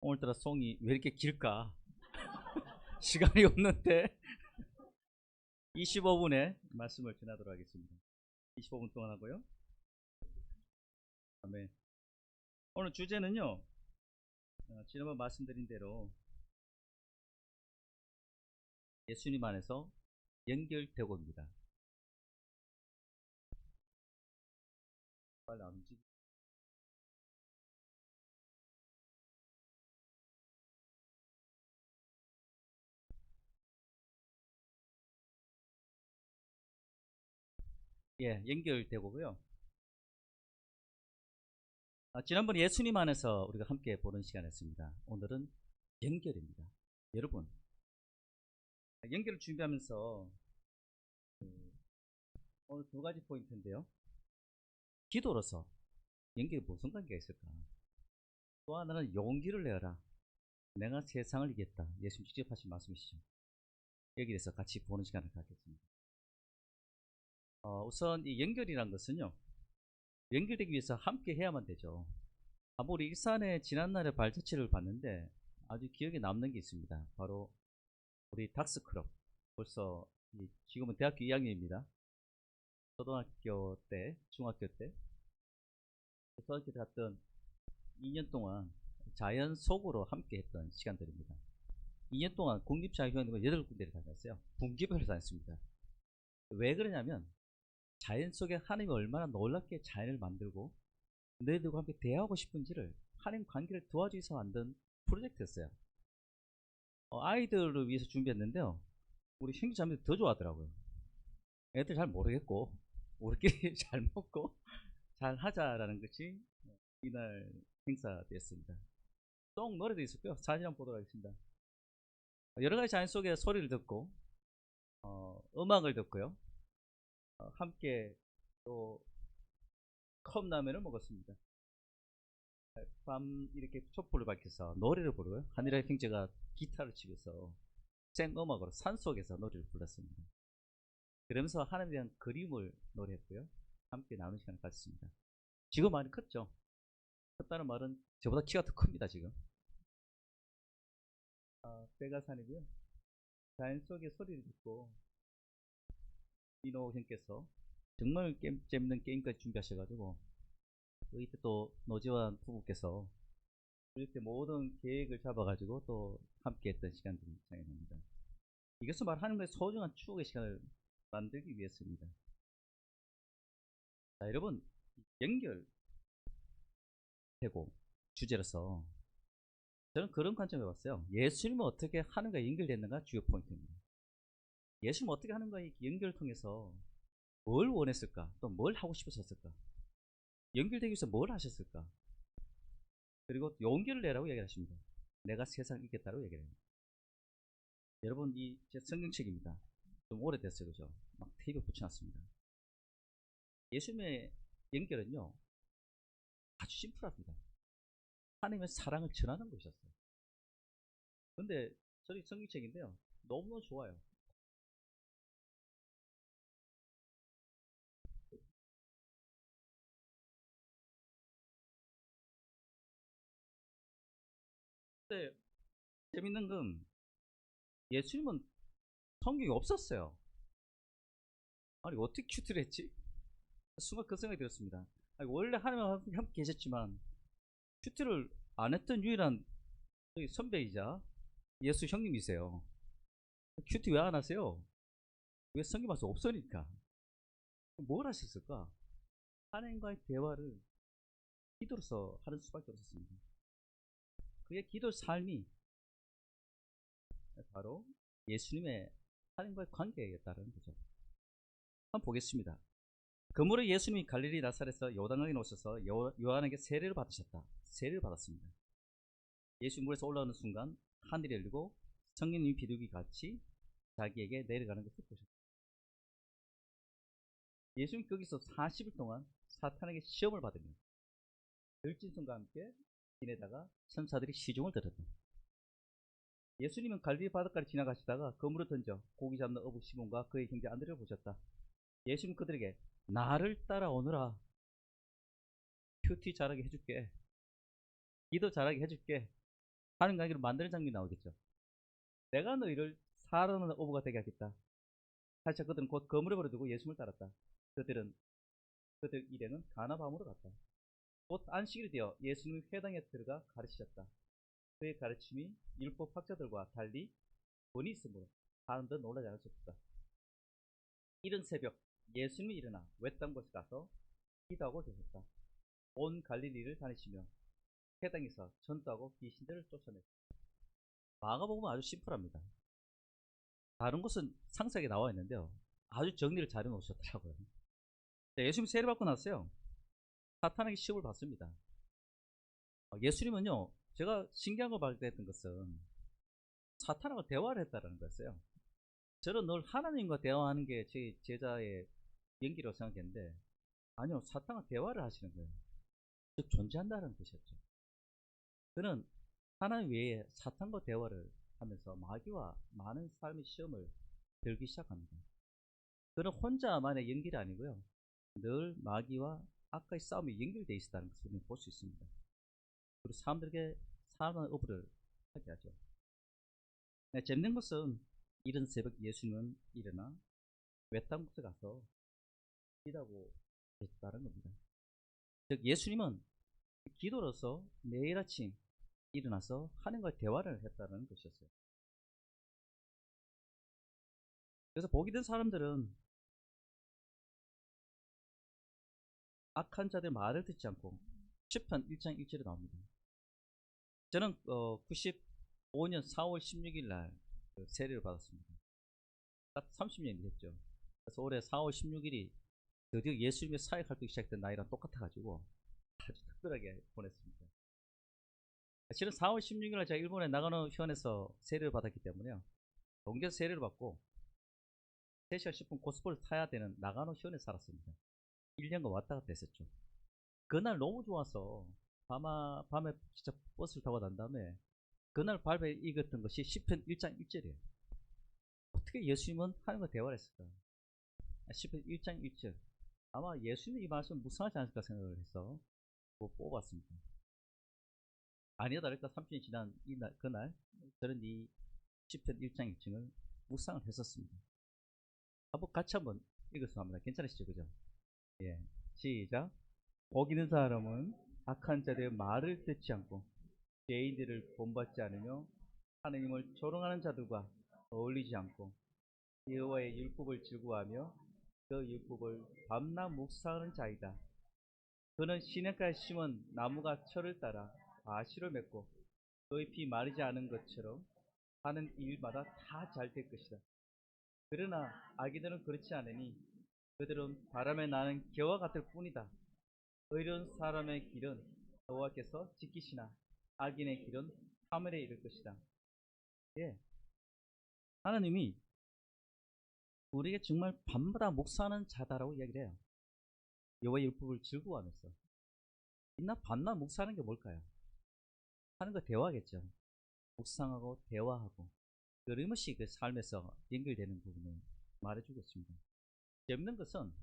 오늘따라 송이 왜 이렇게 길까? 시간이 없는데 25분에 말씀을 전하도록 하겠습니다. 25분 동안 하고요. 아멘. 오늘 주제는요, 지난번 말씀드린 대로 예수님 안에서 연결되고입니다. 빨리 안 움직이. 예, 연결되고요. 지난번에 예수님 안에서 우리가 함께 보는 시간이었습니다. 오늘은 연결입니다. 여러분, 연결을 준비하면서 오늘 두 가지 포인트인데요. 기도로서 연결이 무슨 관계가 있을까? 또 하나는 용기를 내어라. 내가 세상을 이겼다. 예수님 직접 하신 말씀이시죠. 여기에 대해서 같이 보는 시간을 갖겠습니다. 우선 이 연결이란 것은요, 연결되기 위해서 함께 해야만 되죠. 우리 일산의 지난날의 발자취를 봤는데 아주 기억에 남는 게 있습니다. 바로 우리 닥스클럽. 벌써 지금은 대학교 2학년입니다. 초등학교 때, 중학교 때, 초등학교 때 갔던 2년 동안 자연 속으로 함께 했던 시간들입니다. 2년 동안 공립자유학원을 8군데를 다녔어요. 분기별로 다녔습니다. 왜 그러냐면 자연 속에 하나님이 얼마나 놀랍게 자연을 만들고 너희들과 함께 대화하고 싶은지를 하나님 관계를 도와주기 위해서 만든 프로젝트였어요. 아이들을 위해서 준비했는데요. 우리 형제자매들 더 좋아하더라고요. 애들 잘 모르겠고 우리끼리 잘 먹고 잘 하자라는 것이 이날 행사되었습니다. 송 노래도 있었고요. 사진 한번 보도록 하겠습니다. 여러 가지 자연 속의 소리를 듣고 음악을 듣고요. 함께 또 컵라면을 먹었습니다. 밤 이렇게 촛불을 밝혀서 노래를 부르고요. 한일의 형제가 기타를 치면서 생음악으로 산속에서 노래를 불렀습니다. 그러면서 하나님에 대한 그림을 노래했고요. 함께 나누는 시간을 가졌습니다. 지금 많이 컸죠? 컸다는 말은 저보다 키가 더 큽니다, 지금. 백아산이고요. 자연 속의 소리를 듣고 이노 형께서 정말 재밌는 게임까지 준비하셔가지고 이때 또 노지환 부부께서 이렇게 모든 계획을 잡아가지고 또 함께 했던 시간들이 생각납니다. 이것은 말 하나님의 소중한 추억의 시간을 만들기 위해서입니다. 자, 여러분, 연결되고 주제로서 저는 그런 관점에 봤어요. 예수님은 어떻게 하나님과 연결됐는가 주요 포인트입니다. 예수님은 어떻게 하나님과 연결을 통해서 뭘 원했을까? 또 뭘 하고 싶으셨을까? 연결되기 위해서 뭘 하셨을까? 그리고 용기를 내라고 얘기하십니다. 내가 세상을 이겼다고 얘기합니다. 여러분, 이 제 성경책입니다. 좀 오래됐어요, 그죠? 막 테이프 붙여놨습니다. 예수님의 연결은요, 아주 심플합니다. 하나님의 사랑을 전하는 것이었어요. 근데 저희 성경책인데요, 너무너무 좋아요. 근데 재밌는 건 예수님은 성경이 없었어요. 아니, 어떻게 큐트를 했지? 순간 그 생각이 들었습니다. 아니, 원래 하나님과 함께 계셨지만 큐트를 안 했던 유일한 선배이자 예수 형님이세요. 큐티 왜 안 하세요? 왜 성경 말씀 없으니까. 뭘 하셨을까? 하나님과의 대화를 기도로서 하는 수밖에 없었습니다. 그의 기도 삶이 바로 예수님의 하나님과의 관계였다는 거죠. 한번 보겠습니다. 그러므로 예수님이 갈릴리 나사렛에서 요단강에 오셔서 요한에게 세례를 받으셨다. 세례를 받았습니다. 예수 물에서 올라오는 순간 하늘이 열리고 성령님이 비둘기 같이 자기에게 내려가는 것을 보셨다. 예수님이 거기서 40일 동안 사탄에게 시험을 받으며 들짐승과 함께 지내다가 천사들이 시중을 들었다. 예수님은 갈릴리 바닷가를 지나가시다가 그물을 던져 고기 잡는 어부 시몬과 그의 형제 안드레를 보셨다. 예수님은 그들에게 나를 따라오너라. 큐티 잘하게 해줄게. 기도 잘하게 해줄게. 하는 관계를 만드는 장면이 나오겠죠. 내가 너희를 살아나는 어부가 되게 하겠다. 사실 그들은 곧 거물을 버려두고 예수를 따랐다. 그들 일행은 가나바움으로 갔다. 곧 안식일이 되어 예수님이 회당에 들어가 가르치셨다. 그의 가르침이 율법 학자들과 달리 권위 있으므로 사람들은 놀라지 않았었다. 이른 새벽 예수님이 일어나 외딴 곳에 가서 기도하고 계셨다. 온 갈릴리를 다니시며 회당에서 전도하고 귀신들을 쫓아냈다. 마가복음은 아주 심플합니다. 다른 곳은 상세하게 나와 있는데요. 아주 정리를 잘 해놓으셨더라고요. 예수님이 세례받고 났어요. 사탄에게 시험을 받습니다. 예수님은요, 제가 신기한 걸 발견했던 것은 사탄하고 대화를 했다는 거였어요. 저는 늘 하나님과 대화하는 게 제 제자의 연기라고 생각했는데, 아니요, 사탄과 대화를 하시는 거예요. 즉, 존재한다는 뜻이었죠. 그는 하나님 외에 사탄과 대화를 하면서 마귀와 많은 삶의 시험을 들기 시작합니다. 그는 혼자만의 연기가 아니고요, 늘 마귀와 악과의 싸움이 연결되어 있었다는 것을 볼 수 있습니다. 그리고 사람들에게 사람의 어부를 하게 하죠. 네, 재밌는 것은 이른 새벽 예수님은 일어나 외딴 곳에 가서 기도하고 계셨다는 겁니다. 즉 예수님은 기도로서 매일 아침 일어나서 하나님과 대화를 했다는 것이었어요. 그래서 복이 된 사람들은 악한 자들 말을 듣지 않고 시편 1장 1절에 나옵니다. 저는 95년 4월 16일 날 세례를 받았습니다. 딱 30년이 됐죠. 그래서 올해 4월 16일이 드디어 예수님의 사역 활동이 시작된 날이랑 똑같아가지고 아주 특별하게 보냈습니다. 실은 4월 16일 날 제가 일본에 나가노 현에서 세례를 받았기 때문에요. 동계에서 세례를 받고 3시간 10분 고속버스를 타야 되는 나가노 현에 살았습니다. 1년간 왔다 갔다 했었죠. 그날 너무 좋아서 밤에 진짜 버스를 타고 난 다음에 그날 발에 읽었던 것이 시편 1장 1절이에요. 어떻게 예수님은 하나님과 대화를 했을까? 시편 1장 1절. 아마 예수님이 이 말씀을 묵상하지 않을까 생각을 해서 뽑았습니다. 아니야 다를까 30년이 지난 그날 저는 이 시편 1장 1절을 묵상을 했었습니다. 같이 한번 읽었으면 합니다. 괜찮으시죠? 그죠? 예. 시작. 복 있는 사람은 악한 자들의 말을 듣지 않고 죄인들을 본받지 않으며 하느님을 조롱하는 자들과 어울리지 않고 여호와의 율법을 즐거워하며 그 율법을 밤낮 묵상하는 자이다. 그는 시냇가에 심은 나무가 철을 따라 과실을 맺고 그 잎이 마르지 않은 것처럼 하는 일마다 다 잘 될 것이다. 그러나 악인들은 그렇지 않으니 그들은 바람에 나는 겨와 같을 뿐이다. 의로운 사람의 길은 여호와께서 지키시나 악인의 길은 파멸에 이를 것이다. 예, 하나님이 우리에게 정말 밤마다 묵상하는 자다라고 이야기를 해요. 여호와의 율법을 즐거워하면서. 이나 밤낮 묵상하는 게 뭘까요? 하는 거 대화겠죠. 묵상하고 대화하고 끊임없이 그 삶에서 연결되는 부분을 말해주고 있습니다. 재밌는 것은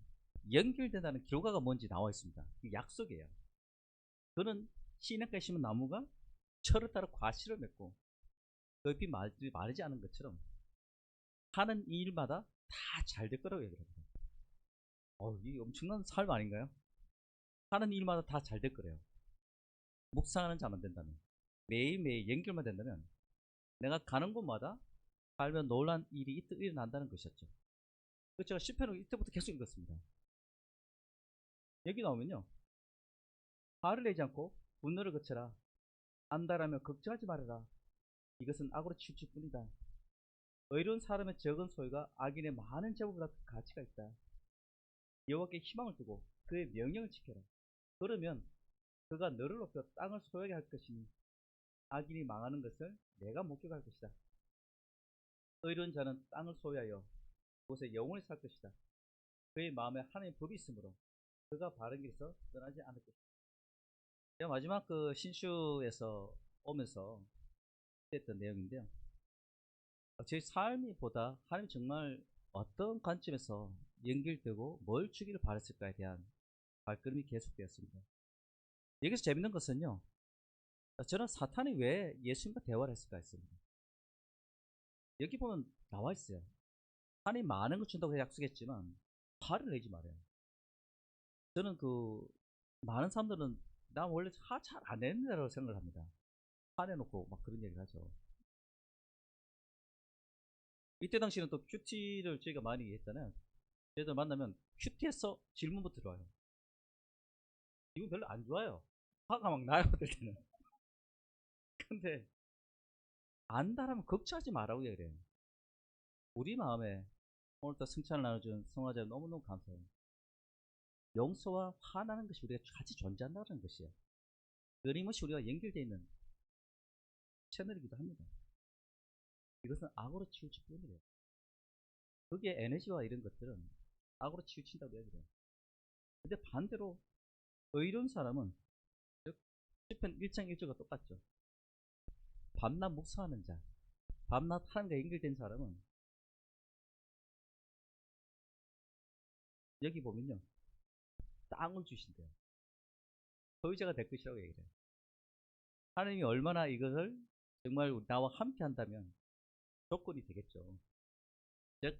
연결된다는 결과가 뭔지 나와 있습니다. 약속이에요. 그는 시냇가에 심은 나무가 철을 따라 과실을 맺고 그 잎이 마르지 않은 것처럼 하는 일마다 다 잘 될 거라고 얘기합니다. 이게 엄청난 삶 아닌가요? 하는 일마다 다 잘 될 거래요. 묵상하는 자만 된다면, 매일매일 연결만 된다면 내가 가는 곳마다 살면 놀란 일이 일어난다는 것이었죠. 그래서 제가 시편을 이때부터 계속 읽었습니다. 여기 나오면요, 화를 내지 않고 분노를 거쳐라. 안달하며 걱정하지 말아라. 이것은 악으로 치우칠 뿐이다. 의로운 사람의 적은 소유가 악인의 많은 재물보다 그 가치가 있다. 여호와께 희망을 두고 그의 명령을 지켜라. 그러면 그가 너를 높여 땅을 소유하게 할 것이니 악인이 망하는 것을 내가 목격할 것이다. 의로운 자는 땅을 소유하여 그곳에 영원히 살 것이다. 그의 마음에 하나님의 법이 있으므로 그가 바른 길에서 떠나지 않을 것이다. 제가 마지막 그 신슈에서 오면서 했던 내용인데요. 제 삶이 보다 하나님 정말 어떤 관점에서 연결되고 뭘 주기를 바랬을까에 대한 발걸음이 계속되었습니다. 여기서 재밌는 것은요, 저는 사탄이 왜 예수님과 대화를 했을까 했습니다. 여기 보면 나와 있어요. 하나님 많은 걸 준다고 약속했지만 화를 내지 말아요. 저는 많은 사람들은 나 원래 화 잘 안 내는 데라고 생각을 합니다. 화내놓고 막 그런 얘기를 하죠. 이때 당시는 또 큐티를 저희가 많이 했잖아요. 저희들 만나면 큐티에서 질문부터 들어와요. 이건 별로 안 좋아요. 화가 막 나요, 그럴 때는. 근데 안다라면 걱정하지 말라고 얘기해요. 우리 마음에 오늘도 승찬을 나눠준 성화자 너무너무 감사해요. 용서와 화나는 것이 우리가 같이 존재한다는 것이에요. 끊임없이 우리가 연결되어 있는 채널이기도 합니다. 이것은 악으로 치우칠 뿐이래요. 거기에 에너지와 이런 것들은 악으로 치우친다고 얘기해요. 근데 반대로 의로운 사람은 즉 시편 1장 1절과 똑같죠. 밤낮 묵상하는 자, 밤낮 하나님과 연결된 사람은 여기 보면요, 땅을 주신대요. 소유자가 될 것이라고 얘기해요. 하나님이 얼마나 이것을 정말 나와 함께 한다면 조건이 되겠죠. 즉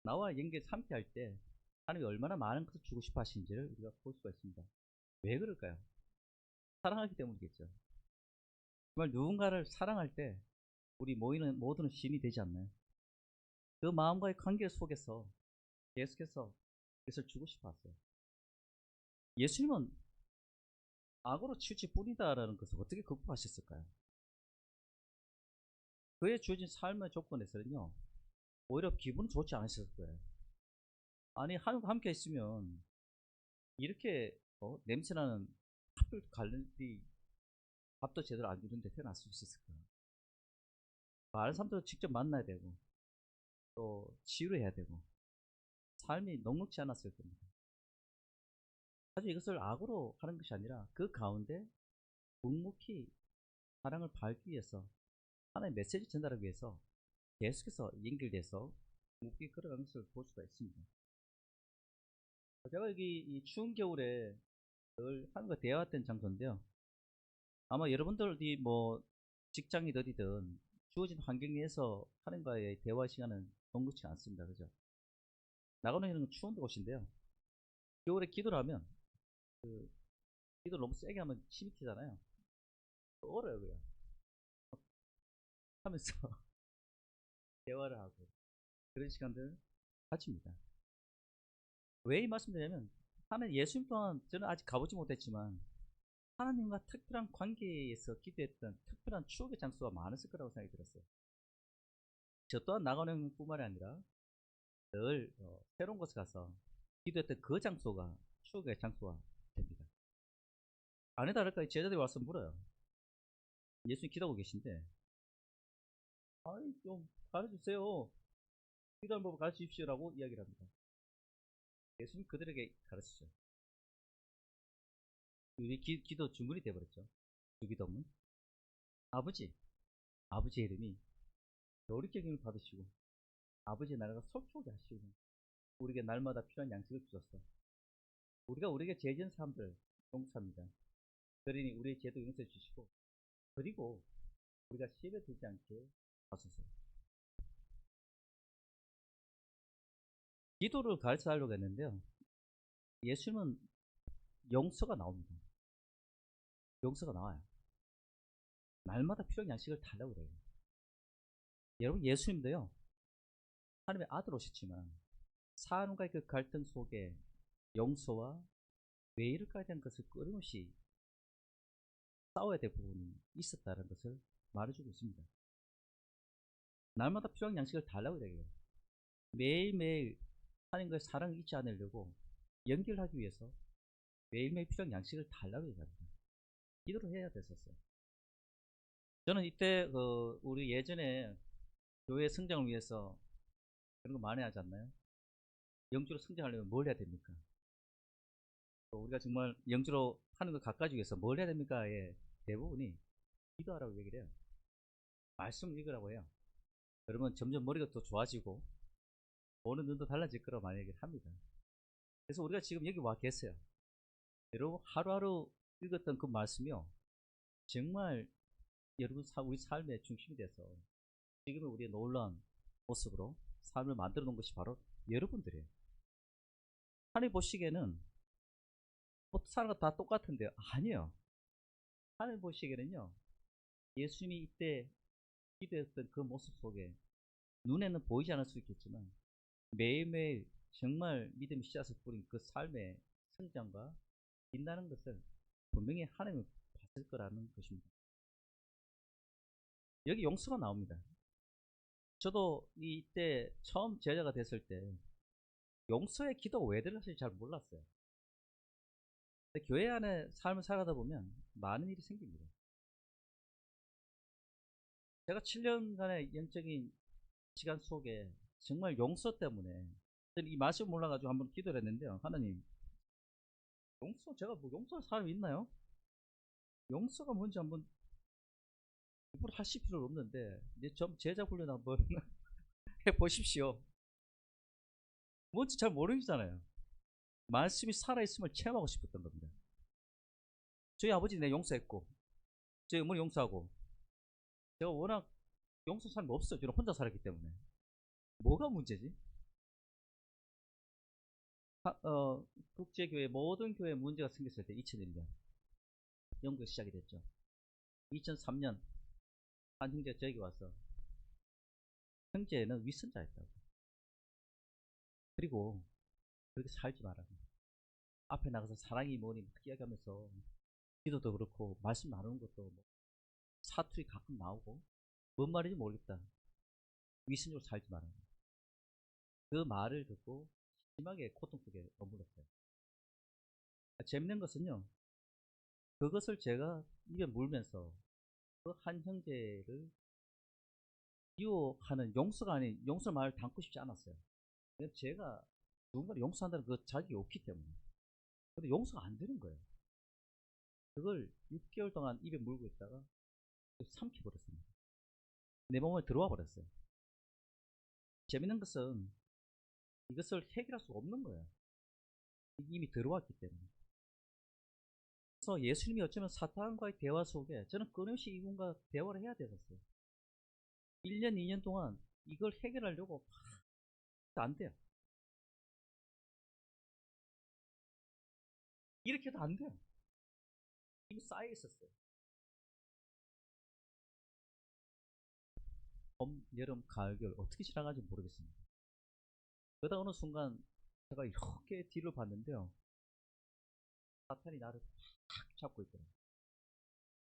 나와 연결 함께 할 때 하나님이 얼마나 많은 것을 주고 싶어 하시는지를 우리가 볼 수가 있습니다. 왜 그럴까요? 사랑하기 때문이겠죠. 정말 누군가를 사랑할 때 우리 모이는 모두는 신이 되지 않나요? 그 마음과의 관계 속에서 계속해서 그것을 주고 싶어 하세요. 예수님은 악으로 치우칠 뿐이다라는 것을 어떻게 극복하셨을까요? 그의 주어진 삶의 조건에서는요, 오히려 기분은 좋지 않으셨을 거예요. 아니, 하나님과 함께 있으면 이렇게 냄새나는 핫불 갈비 밥도 제대로 안 주는데 태어날 수 있었을까요? 많은 사람들을 직접 만나야 되고 또 치유해야 되고 삶이 녹록지 않았을 겁니다. 사실 이것을 악으로 하는 것이 아니라 그 가운데 묵묵히 사랑을 밝기 위해서 하나의 메시지 전달하기 위해서 계속해서 연결돼서 묵묵히 걸어가는 것을 볼 수가 있습니다. 제가 여기 이 추운 겨울에 늘 하나님과 대화했던 장소인데요. 아마 여러분들이 뭐 직장이든 어디든 주어진 환경 내에서 하나님과의 대화 시간은 녹록지 않습니다. 그죠? 나가는 추운 곳인데요. 겨울에 기도를 하면 기도를 너무 세게 하면 침이 튀잖아요. 얼어요, 그냥. 하면서 대화를 하고 그런 시간들을 가집니다. 왜 이 말씀드리냐면 하나님 예수님 또한 저는 아직 가보지 못했지만 하나님과 특별한 관계에서 기도했던 특별한 추억의 장소가 많았을 거라고 생각이 들었어요. 저 또한 나가는 뿐만이 아니라 늘 새로운 곳에 가서 기도했던 그 장소가 추억의 장소가 됩니다. 아니 다를까 제자들이 와서 물어요. 예수님 기도하고 계신데 아이 좀 가르쳐주세요. 기도하는 법을 가르쳐 주십시오라고 이야기를 합니다. 예수님 그들에게 가르치죠. 우리 기도 중간이 되어버렸죠. 주기도문. 아버지의 이름이 노릇게 힘을 받으시고 아버지의 나라가 속히 하시고 우리에게 날마다 필요한 양식을 주셨어. 우리에게 죄 지은 사람들 용서합니다. 그러니 우리의 죄도 용서해 주시고 그리고 우리가 시험에 들지 않게 하소서. 기도를 가르쳐 달라고 했는데요. 예수님은 용서가 나옵니다. 용서가 나와요. 날마다 필요한 양식을 달라고 그래요. 여러분 예수님도요. 하나님의 아들 오셨지만 사람과의 그 갈등 속에 용서와 외일까에 대한 것을 끊임없이 싸워야 될 부분이 있었다는 것을 말해주고 있습니다. 날마다 필요한 양식을 달라고 얘기해요. 매일매일 하나님과의 사랑을 잊지 않으려고 연결하기 위해서 매일매일 필요한 양식을 달라고 얘기합니다. 기도를 해야 됐었어요. 저는 이때 우리 예전에 교회 성장을 위해서 그런 거 많이 하지 않나요? 영주로 성장하려면 뭘 해야 됩니까? 우리가 정말 영주로 하는 걸 가까워지기 위해서 뭘 해야 됩니까?의 대부분이 기도하라고 얘기를 해요. 말씀을 읽으라고 해요. 그러면 점점 머리가 더 좋아지고 보는 눈도 달라질 거라고 많이 얘기를 합니다. 그래서 우리가 지금 여기 와 계세요. 여러분 하루하루 읽었던 그 말씀이요. 정말 여러분 우리 삶의 중심이 돼서 지금의 우리의 놀라운 모습으로 삶을 만들어 놓은 것이 바로 여러분들이에요. 하나님 보시기에는 뭐 사람과 다 똑같은데요. 아니에요. 하나님 보시기에는요, 예수님이 이때 기도했던 그 모습 속에 눈에는 보이지 않을 수 있겠지만 매일매일 정말 믿음의 씨앗을 뿌린 그 삶의 성장과 빛나는 것을 분명히 하나님은 봤을 거라는 것입니다. 여기 용서가 나옵니다. 저도 이때 처음 제자가 됐을 때 용서의 기도가 왜 들어갈지 잘 몰랐어요. 근데 교회 안에 삶을 살아가다 보면 많은 일이 생깁니다. 제가 7년간의 영적인 시간 속에 정말 용서 때문에 저는 이 말씀 몰라가지고 한번 기도를 했는데요. 하나님, 제가 뭐 용서할 사람이 있나요? 용서가 뭔지 한번 일부러 하실 필요는 없는데 이제 좀 제자 훈련 한번 해보십시오. 뭔지 잘 모르시잖아요. 말씀이 살아있음을 체험하고 싶었던 겁니다. 저희 아버지 내 용서했고 저희 어머니 용서하고 제가 워낙 용서 사람이 없어요. 저는 혼자 살았기 때문에. 뭐가 문제지? 국제교회 모든 교회에 문제가 생겼을 때 2001년 영국에 시작이 됐죠. 2003년 한 형제가 저에게 와서 형제는 위선자였다고, 그리고 그렇게 살지 말라고, 앞에 나가서 사랑이 뭐니 막 이야기하면서 기도도 그렇고 말씀 나누는 것도 뭐 사투리 가끔 나오고 뭔 말인지 모르겠다, 위선적으로 살지 말라고. 그 말을 듣고 심하게 고통 속에 머물렀어요. 재밌는 것은요, 그것을 제가 입에 물면서 그 한 형제를 미워하는 용서가 아닌 용서 말을 담고 싶지 않았어요. 왜냐면 제가 누군가를 용서한다는 그 자격이 없기 때문에. 근데 용서가 안 되는 거예요. 그걸 6개월 동안 입에 물고 있다가 삼켜버렸습니다. 내 몸에 들어와 버렸어요. 재밌는 것은 이것을 해결할 수 없는 거예요. 이미 들어왔기 때문에. 그래서 예수님이 어쩌면 사탄과의 대화 속에 저는 끊임없이 이분과 대화를 해야 되었어요. 1년, 2년 동안 이걸 해결하려고 안 돼요. 이렇게 해도 안 돼요. 이미 쌓여 있었어요. 봄, 여름, 가을, 겨울 어떻게 지나가는지 모르겠습니다. 그러다 어느 순간 제가 이렇게 뒤를 봤는데요, 사탄이 나를 탁 잡고 있더라고요.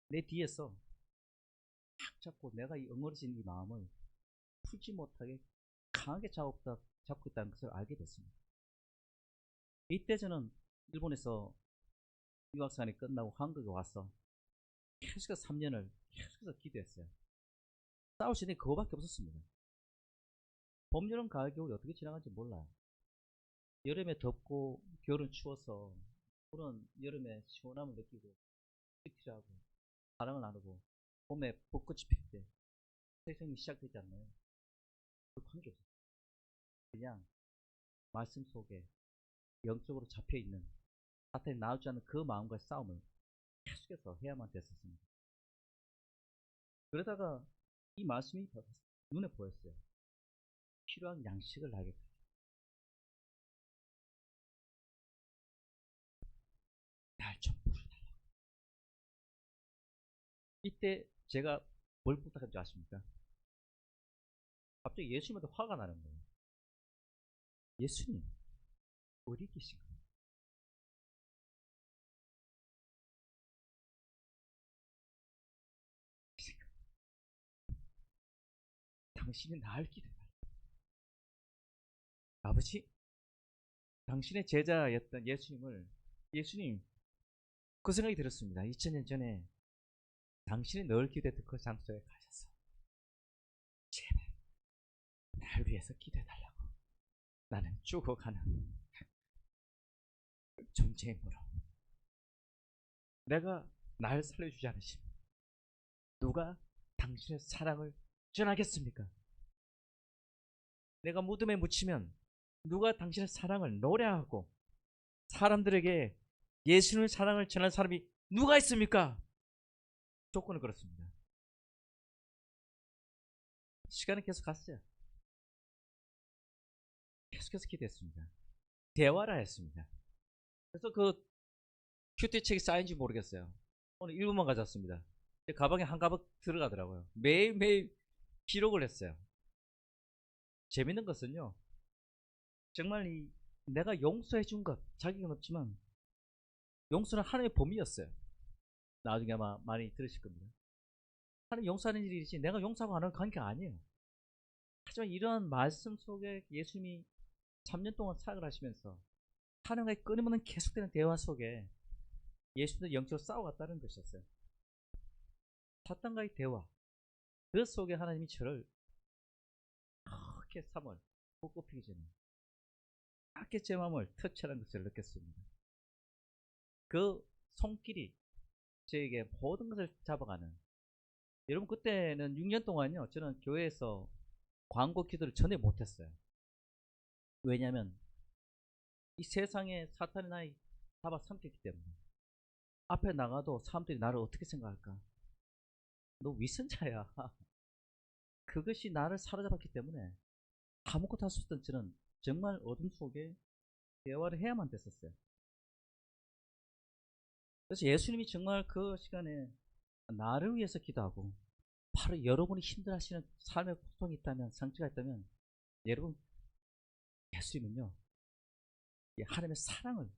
내 뒤에서 탁 잡고 내가 이 엉어리진 이 마음을 풀지 못하게 강하게 잡고 있다는 것을 알게 됐습니다. 이때 저는 일본에서 유학생활이 끝나고 한국에 와서 계속해서 3년을 계속해서 기도했어요. 싸울 수 있는 게 그거밖에 없었습니다. 봄, 여름, 가을, 겨울이 어떻게 지나가는지 몰라요. 여름에 덥고 겨울은 추워서 저는 여름에 시원함을 느끼고 스위트하고 사랑을 나누고, 봄에 벚꽃이 필 때 세상이 시작되지 않나요? 그 관계없어요. 그냥 말씀 속에 영적으로 잡혀있는 사탄이 나오지 않는 그 마음과의 싸움을 계속해서 해야만 됐었습니다. 그러다가 이 말씀이 눈에 보였어요. 필요한 양식을 나에게 주라. 날 좀 부르달라고. 이때 제가 뭘 부탁한 줄 아십니까? 갑자기 예수님한테 화가 나는 거예요. 예수님, 어디 계신가요? 당신이 날 기대달라. 아버지, 당신의 제자였던 예수님, 그 생각이 들었습니다. 2000년 전에 당신이 늘 기대했던 그 장소에 가셔서 제발 날 위해서 기대달라고. 나는 죽어가는 존재이므로 내가 날 살려주지 않으시면 누가 당신의 사랑을 전하겠습니까? 내가 무덤에 묻히면 누가 당신의 사랑을 노래하고 사람들에게 예수님의 사랑을 전할 사람이 누가 있습니까? 조건을 걸었습니다. 시간은 계속 갔어요. 계속해서 기도했습니다. 대화를 했습니다. 그래서 그 큐티책이 쌓인지 모르겠어요. 오늘 1분만 가졌습니다. 제 가방에 한 가방 들어가더라고요. 매일매일 기록을 했어요. 재밌는 것은요, 정말 내가 용서해 준 것, 자격은 없지만 용서는 하나님의 범위였어요. 나중에 아마 많이 들으실 겁니다. 하나님 용서하는 일이지 내가 용서하고 안 하는 관계가 아니에요. 하지만 이러한 말씀 속에 예수님이 3년 동안 사역을 하시면서 하나님과의 끊임없는 계속되는 대화 속에 예수님도 영적으로 싸워갔다는 것이었어요. 사탄과의 대화, 그 속에 하나님이 저를 크게 3월 꽃피기 전에 크게 제 마음을 터치하는 것을 느꼈습니다. 그 손길이 저에게 모든 것을 잡아가는, 여러분 그때는 6년 동안요 저는 교회에서 광고 기도를 전혀 못했어요. 왜냐하면 이 세상에 사탄이 나를 잡아삼켰기 때문에. 앞에 나가도 사람들이 나를 어떻게 생각할까? 너 위선자야. 그것이 나를 사로잡았기 때문에 아무것도 할 수 없던 저는 정말 어둠 속에 대화를 해야만 됐었어요. 그래서 예수님이 정말 그 시간에 나를 위해서 기도하고, 바로 여러분이 힘들어하시는 삶의 고통이 있다면, 상처가 있다면, 여러분 예수님은요 하나님의 사랑을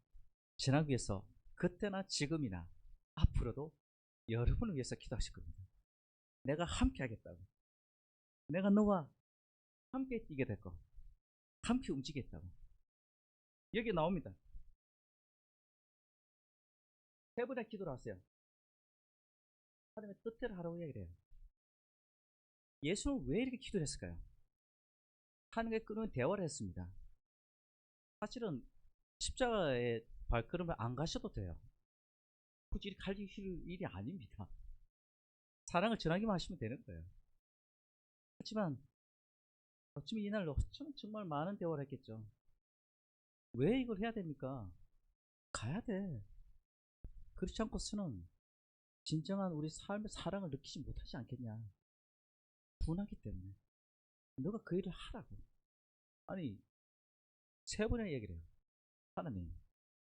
전하기 위해서 그때나 지금이나 앞으로도 여러분을 위해서 기도하실 겁니다. 내가 함께 하겠다고, 내가 너와 함께 뛰게 될 거, 함께 움직이겠다고. 여기 나옵니다. 세 번의 기도를 하세요. 하나님의 뜻대로 하라고 얘기를 해요. 예수는 왜 이렇게 기도를 했을까요? 하나님과 끊임없는 대화를 했습니다. 사실은 십자가에 발걸음을 안 가셔도 돼요. 굳이 가실 일이 아닙니다. 사랑을 전하기만 하시면 되는 거예요. 하지만 어쩌면 이날 어쩌면 정말 많은 대화를 했겠죠. 왜 이걸 해야 됩니까? 가야 돼. 그렇지 않고서는 진정한 우리 삶의 사랑을 느끼지 못하지 않겠냐. 분하기 때문에. 너가 그 일을 하라고. 아니, 세 번의 얘기를 해요. 하나님,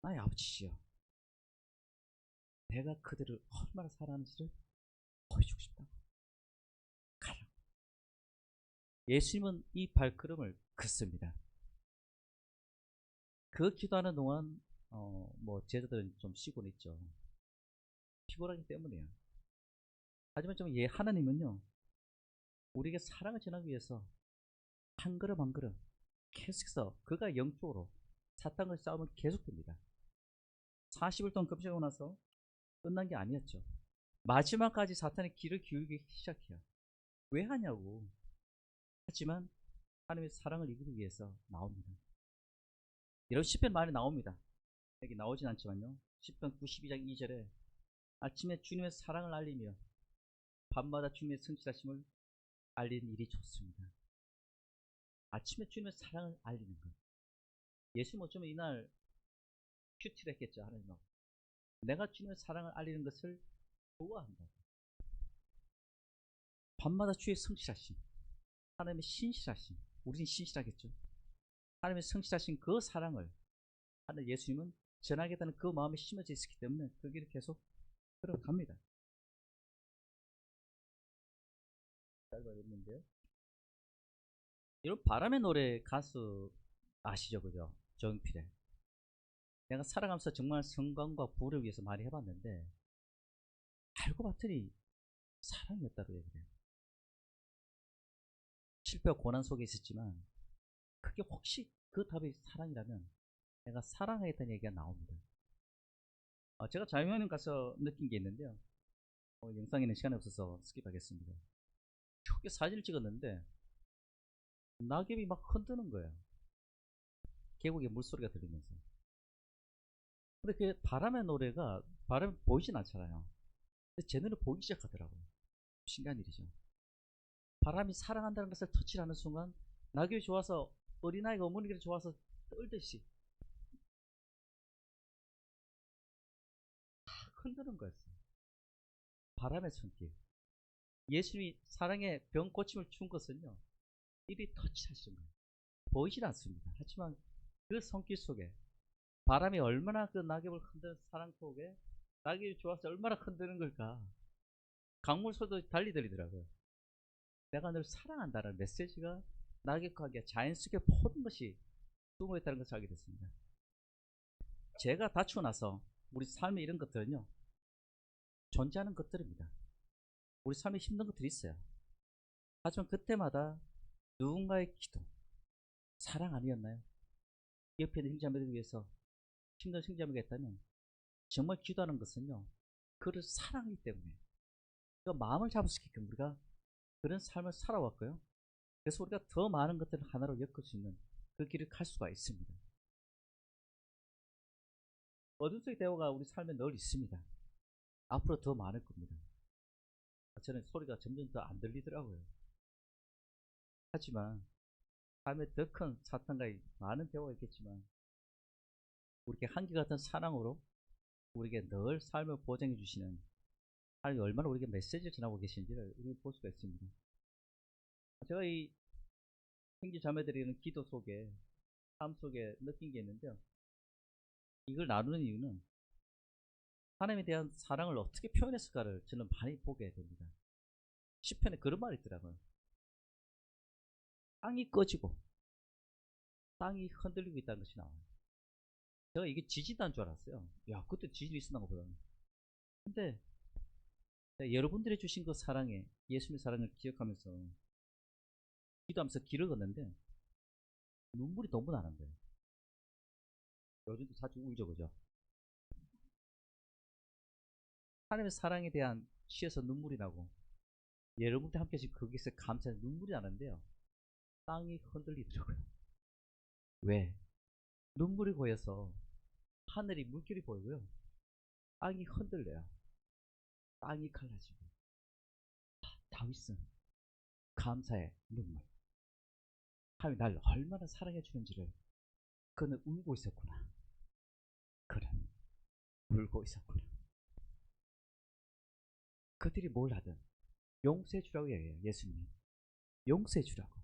나의 아버지시여, 내가 그들을 얼마나 사랑하는지를 보여주고 싶다고. 가라고. 예수님은 이 발걸음을 긋습니다. 그 기도하는 동안 제자들은 좀 쉬고는 있죠. 피곤하기 때문이에요. 하지만 좀 하나님은요 우리에게 사랑을 전하기 위해서 한 걸음 한 걸음 계속해서 그가 영적으로 사탄과의 싸움은 계속됩니다. 40일 동안 금식하고 나서 끝난 게 아니었죠. 마지막까지 사탄의 귀를 기울이기 시작해요. 왜 하냐고. 하지만 하나님의 사랑을 이기기 위해서 나옵니다. 여러분 시편 많이 나옵니다. 여기 나오진 않지만요. 시편 92장 2절에 아침에 주님의 사랑을 알리며 밤마다 주님의 성실하심을 알리는 일이 좋습니다. 아침에 주님의 사랑을 알리는 것. 예수님 어쩌면 이날 큐티를 했겠죠. 하나님은 내가 주님의 사랑을 알리는 것을 좋아한다. 밤마다 주의 성실하심, 하나님의 신실하심, 우리는 신실하겠죠. 하나님의 성실하신 그 사랑을 하는 예수님은 전하겠다는 그 마음이 심어져 있었기 때문에 그 길을 계속 들어갑니다. 잘 봐야겠는데요. 여러분 바람의 노래 가수 아시죠? 그죠? 정필의. 내가 살아가면서 정말 성광과 부를 위해서 많이 해봤는데 알고 봤더니 사랑이었다고 얘기해요. 실패와 고난 속에 있었지만 그게 혹시 그 답이 사랑이라면 내가 사랑하겠다는 얘기가 나옵니다. 제가 자유여행 가서 느낀 게 있는데요. 영상에는 시간이 없어서 스킵하겠습니다. 저게 사진을 찍었는데 낙엽이 막 흔드는 거예요. 계곡의 물소리가 들리면서. 근데 그 바람의 노래가 바람이 보이진 않잖아요. 근데 제 눈에 보이기 시작하더라고요. 신기한 일이죠. 바람이 사랑한다는 것을 터치를 하는 순간 낙엽이 좋아서 어린아이가 어머니를 좋아서 떨듯이 흔드는 거였어요. 바람의 손길. 예수님이 사랑의 병 고침을 준 것은요, 입이 터치하신 거예요. 보이질 않습니다. 하지만 그 손길 속에 바람이 얼마나 그 낙엽을 흔드는 사랑 속에 낙엽이 좋아서 얼마나 흔드는 걸까. 강물 소리도 달리 들리더라고요. 내가 널 사랑한다는 메시지가 낙엽과 함께 자연 속에 모든 것이 숨어 있다는 것을 알게 됐습니다. 제가 다치고 나서 우리 삶에 이런 것들은요, 존재하는 것들입니다. 우리 삶에 힘든 것들이 있어요. 하지만 그때마다 누군가의 기도, 사랑 아니었나요? 옆에 있는 형제자매들을 위해서 힘든 형제자매가 있다면 정말 기도하는 것은요, 그를 사랑하기 때문에 그 마음을 잡을 수 있게끔 우리가 그런 삶을 살아왔고요. 그래서 우리가 더 많은 것들을 하나로 엮을 수 있는 그 길을 갈 수가 있습니다. 어둠 속의 대화가 우리 삶에 늘 있습니다. 앞으로 더 많을 겁니다. 저는 소리가 점점 더 안 들리더라고요. 하지만 삶에 더 큰 사탄과의 많은 대화가 있겠지만 우리에게 한결같은 사랑으로 우리에게 늘 삶을 보장해 주시는 하나님이 얼마나 우리에게 메시지를 전하고 계신지를 우리가 볼 수가 있습니다. 제가 이 형제 자매들이는 기도 속에, 삶 속에 느낀 게 있는데요. 이걸 나누는 이유는 하나님에 대한 사랑을 어떻게 표현했을까를 저는 많이 보게 됩니다. 시편에 그런 말이 있더라고요. 땅이 꺼지고 땅이 흔들리고 있다는 것이 나와요. 제가 이게 지진단 줄 알았어요. 야, 그때 지진이 있었나 보다. 근데 여러분들이 주신 그 사랑에, 예수님의 사랑을 기억하면서 기도하면서 길을 걷는데 눈물이 너무 나는 거예요. 요즘도 자주 울죠, 그죠? 하나님의 사랑에 대한 시에서 눈물이 나고 여러분들 함께 지금 거기서 감사해서 눈물이 나는데요. 땅이 흔들리더라고요. 왜? 눈물이 고여서 하늘이 물결이 보이고요. 땅이 흔들려요. 땅이 갈라지고. 다윗은 감사의 눈물. 하나님이 날 얼마나 사랑해 주는지를 그는 울고 있었구나. 그는 울고 있었구나. 그들이 뭘 하든 용서해 주라고 얘기해요. 예수님이 용서해 주라고.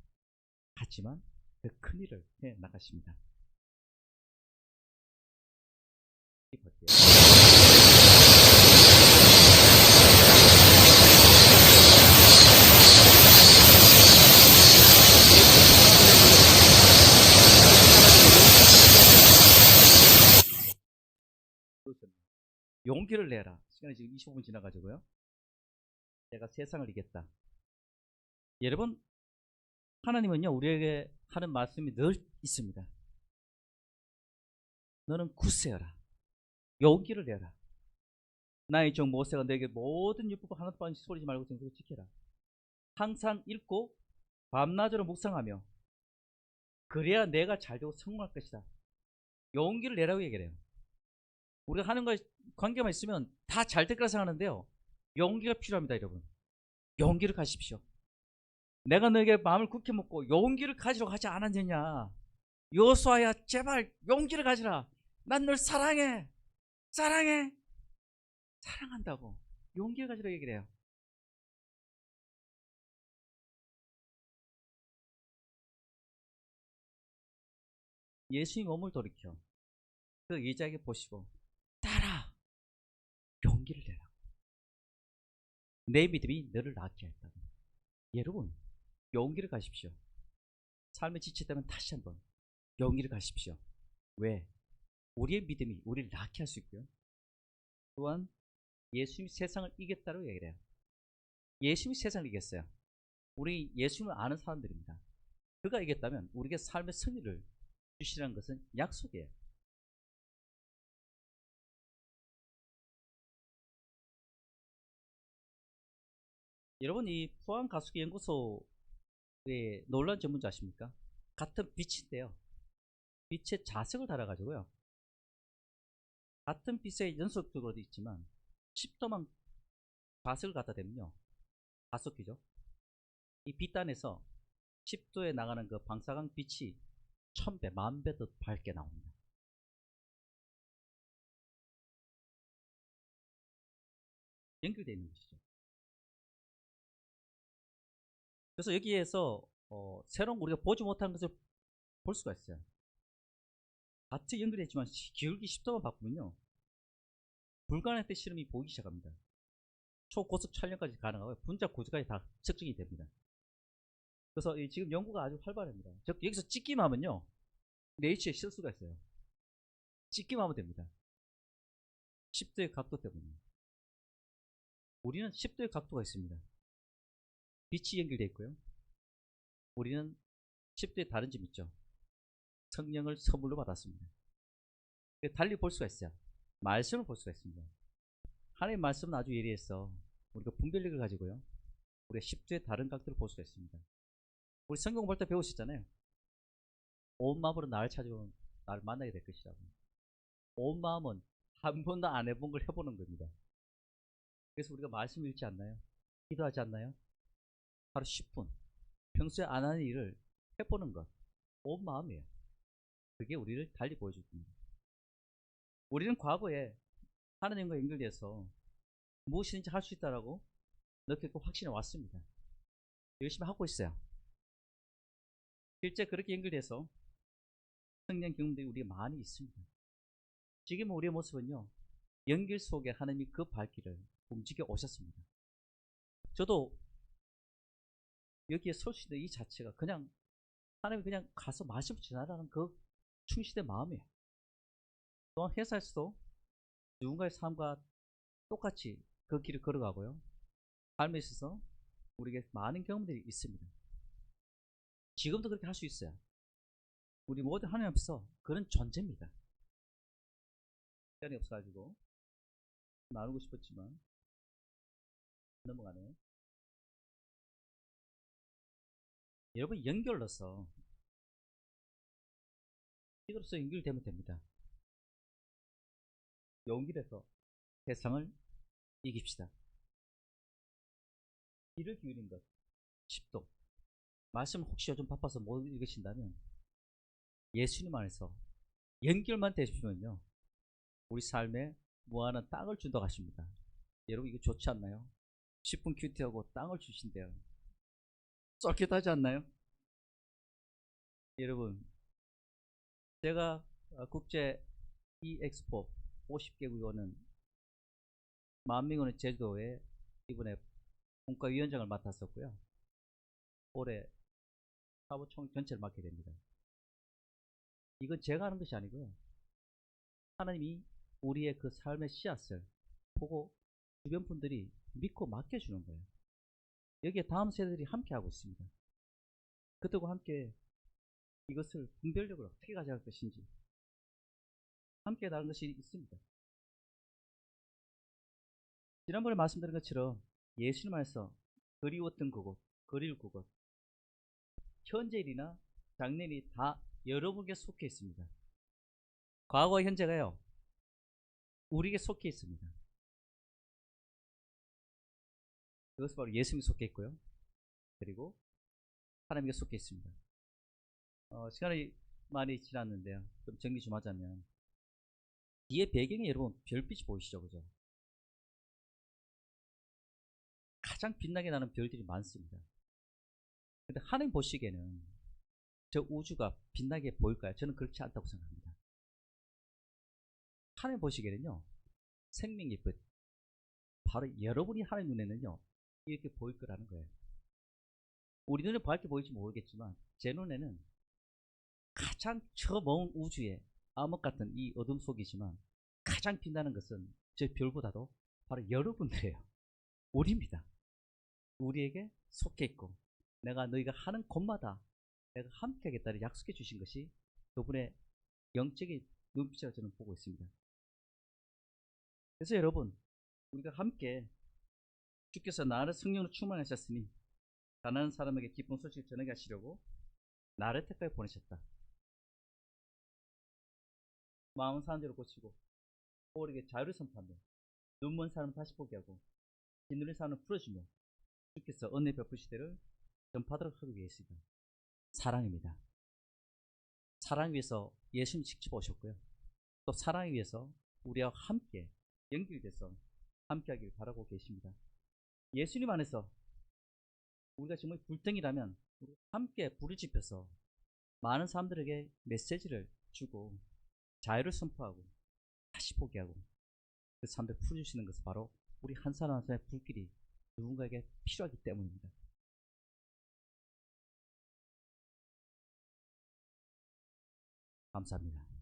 하지만 그 큰 일을 해 나가십니다. 용기를 내라. 시간이 지금 25분 지나가지고요. 내가 세상을 이겼다. 여러분, 하나님은요, 우리에게 하는 말씀이 늘 있습니다. 너는 굳세어라. 용기를 내라. 나의 종 모세가 너에게 모든 율법을 하나도 빠짐없이 소리지 말고 정직히 지켜라. 항상 읽고 밤낮으로 묵상하며 그래야 내가 잘되고 성공할 것이다. 용기를 내라고 얘기를 해요. 우리가 하는 것 관계만 있으면 다 잘 될 거라 생각하는데요. 용기가 필요합니다, 여러분. 용기를 가십시오. 내가 너에게 마음을 굳게 먹고 용기를 가지라고 하지 않았느냐. 여호수아야, 제발 용기를 가지라. 난 널 사랑해. 사랑해. 사랑한다고. 용기를 가지라고 얘기를 해요. 예수의 몸을 돌이켜 그 여자에게 보시고 따라. 용기를 내라. 내 믿음이 너를 낫게 했다. 여러분, 용기를 가십시오. 삶에 지쳤다면 다시 한번 용기를 가십시오. 왜? 우리의 믿음이 우리를 낫게 할 수 있고요. 또한 예수님이 세상을 이겼다고 얘기를 해요. 예수님이 세상을 이겼어요. 우리 예수님을 아는 사람들입니다. 그가 이겼다면 우리에게 삶의 승리를 주시라는 것은 약속이에요. 여러분, 이 포항가수기연구소의 논란 전문지 아십니까? 같은 빛인데요. 빛의 자석을 달아가지고요. 같은 빛의 연속적으로도 있지만 10도만 자석을 갖다 대면요. 가속기죠. 이 빛단에서 10도에 나가는 그 방사광 빛이 1000배, 10,000배 더 밝게 나옵니다. 연결되어 있는 것이죠. 그래서 여기에서 새로운 우리가 보지 못한 것을 볼 수가 있어요. 같이 연결했지만 기울기 10도만 바꾸면요, 불가능했던 실험이 보이기 시작합니다. 초고속 촬영까지 가능하고요, 분자 구조까지 다 측정이 됩니다. 그래서 지금 연구가 아주 활발합니다. 즉 여기서 찍기만 하면요, 네이처에 쓸 수가 있어요. 찍기만 하면 됩니다. 10도의 각도 때문에. 우리는 10도의 각도가 있습니다. 빛이 연결되어 있고요, 우리는 10도의 다른 점이 있죠. 성령을 선물로 받았습니다. 달리 볼 수가 있어요. 말씀을 볼 수가 있습니다. 하나님의 말씀은 아주 예리해서 우리가 분별력을 가지고요, 우리가 10도의 다른 각도를 볼 수가 있습니다. 우리 성경 볼 때 배우셨잖아요. 온 마음으로 나를 찾아오면 나를 만나게 될 것이라고. 온 마음은 한 번도 안 해본 걸 해보는 겁니다. 그래서 우리가 말씀 읽지 않나요? 기도하지 않나요? 바로 10분 평소에 안 하는 일을 해보는 것, 온 마음이에요. 그게 우리를 달리 보여줄 겁니다. 우리는 과거에 하나님과 연결돼서 무엇이든지 할 수 있다라고 느꼈고 확신해 왔습니다. 열심히 하고 있어요. 실제 그렇게 연결돼서 성령 경험들이 우리가 많이 있습니다. 지금 우리의 모습은요, 연결 속에 하나님이 그 발길을 움직여 오셨습니다. 저도 여기에 설 수 있는 이 자체가 그냥 하나님이 그냥 가서 마시고 지나라는 그 충실된 마음이에요. 또한 회사에서도 누군가의 삶과 똑같이 그 길을 걸어가고요, 삶에 있어서 우리에게 많은 경험들이 있습니다. 지금도 그렇게 할 수 있어요. 우리 모두 하나님 앞에서 그런 존재입니다. 시간이 없어가지고 나누고 싶었지만 넘어가네요. 여러분, 연결로서 이로써 연결되면 됩니다. 용기를 해서 세상을 이깁시다. 귀를 기울인 것 10도. 말씀 혹시 요즘 바빠서 못 읽으신다면 예수님 안에서 연결만 되시면요, 우리 삶에 무한한 땅을 준다고 하십니다. 여러분, 이거 좋지 않나요? 10분 큐티하고 땅을 주신대요. 쏠깃하지 않나요? 여러분, 제가 국제 엑스포 50개국에 오는 만민원의 제주도에 이번에 본과위원장을 맡았었고요, 올해 사무총 전체를 맡게 됩니다. 이건 제가 하는 것이 아니고요, 하나님이 우리의 그 삶의 씨앗을 보고 주변 분들이 믿고 맡겨주는 거예요. 여기에 다음 세대들이 함께 하고 있습니다. 그들과 함께 이것을 분별력을 어떻게 가져갈 것인지 함께 나눈 것이 있습니다. 지난번에 말씀드린 것처럼 예수님 안에서 그리웠던 그곳, 그리울 그곳, 현재 일이나 장래일이 다 여러분에게 속해 있습니다. 과거와 현재가요, 우리에게 속해 있습니다. 그것은 바로 예수님이 속해 있고요, 그리고 하나님께 속해 있습니다. 시간이 많이 지났는데요, 좀 정리 좀 하자면, 뒤에 배경에 여러분 별빛이 보이시죠? 그죠? 가장 빛나게 나는 별들이 많습니다. 근데 하나님 보시기에는 저 우주가 빛나게 보일까요? 저는 그렇지 않다고 생각합니다. 하나님 보시기에는요, 생명의 빛, 바로 여러분이 하나님 눈에는요, 이렇게 보일 거라는 거예요. 우리 눈에 밝게 보일지 모르겠지만 제 눈에는 가장 저 먼 우주의 암흑 같은 이 어둠 속이지만 가장 빛나는 것은 저 별보다도 바로 여러분들이에요. 우리입니다. 우리에게 속해 있고 내가 너희가 하는 곳마다 내가 함께 하겠다를 약속해 주신 것이 그분의 영적인 눈빛이라고 저는 보고 있습니다. 그래서 여러분, 우리가 함께 주께서 나를 성령으로 충만하셨으니 가난한 사람에게 기쁜 소식을 전하게 하시려고 나를 택하여 보내셨다. 마음은 사람대로 고치고 포울에게 자유를 선포하며 눈먼 사람 다시 보게 하고 짓눌린 사람을 풀어주며 주께서 은혜 베푸시기를 전파하도록 하기 위해서이다. 사랑입니다. 사랑 위해서 예수님 직접 오셨고요, 또 사랑을 위해서 우리와 함께 연결돼서 함께하길 바라고 계십니다. 예수님 안에서 우리가 정말 불등이라면 우리 함께 불을 지펴서 많은 사람들에게 메시지를 주고 자유를 선포하고 다시 포기하고 그 사람들 풀어주시는 것은 바로 우리 한 사람 한 사람의 불길이 누군가에게 필요하기 때문입니다. 감사합니다.